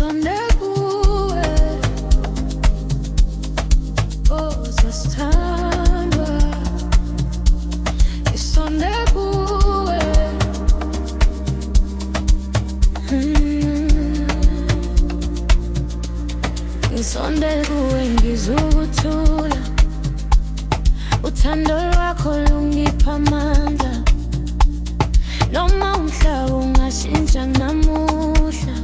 ngisonde kuwe, woza sithandwa. Ngisonde kuwe, ngisonde kuwe ngizukuthula. Uthando lwakho lungipha amandla, noma umhlaba ungashintsha namuhla.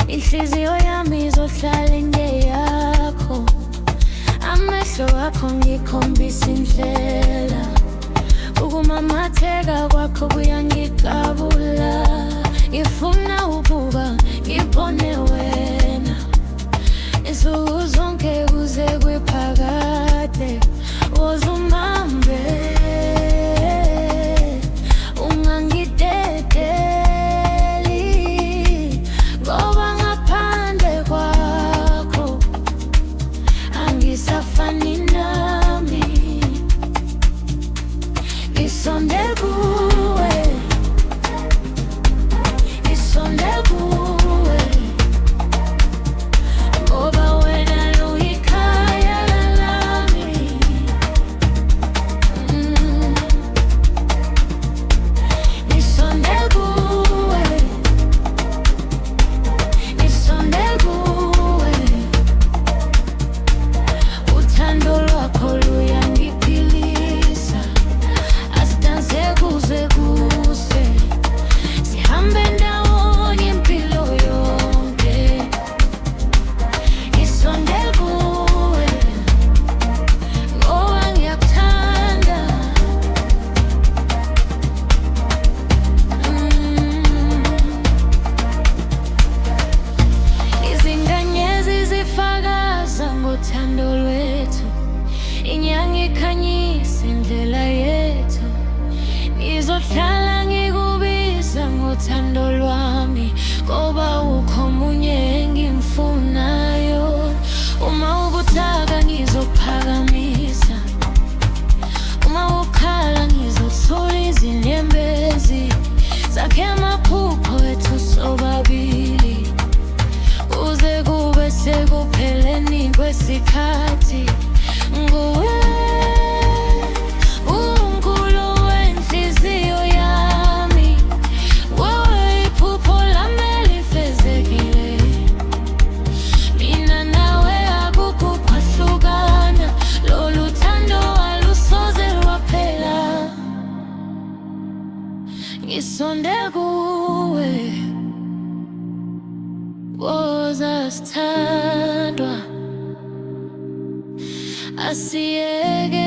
Inhliziyo yami izohlala ingeyakho, amehlo akho ngikhombisa indlela. Ukumamatheka kwakho kuyangikabula, ngifuna ukuba ngibone wena insuku zonke kuze kwephakade. Woza uhambe, ungangidedeli, ngoba ngaphandle kwakho angisafani nami. Ngisonde kuwe, ngisonde kuwe, ngoba wena uyikhaya lami. Ngisonde kuwe, ngisonde kuwe, uthando lwakho luyangiphilisa. Asidanse kuze kuse, sihambe ndawonye impilo yonke. Ngisonde kuwe, ngoba ngiyakuthanda. Izinkanyezi zifakaza ngothando lwethu, inyanga ikhanyisa indlela yethu. Ngizohlala ngikubiza ngothando lwami, ngoba ukho omunye engimfunayo. Uma ubuthaka ngizophakamisa, uma ukhala ngizothula izinyembezi. Sakhe amaphupho ethu sobabili, kuze kube sekupheleni kwesikhathi. Nguwe uNkulunkulu wenhliziyo yami, wewe iphupho lami elifezekile. Mina nawe akukukwahlukana, lolu thando alusoze lwaphela. Ngisonde kuwe, woza sithandwa. Asiyeke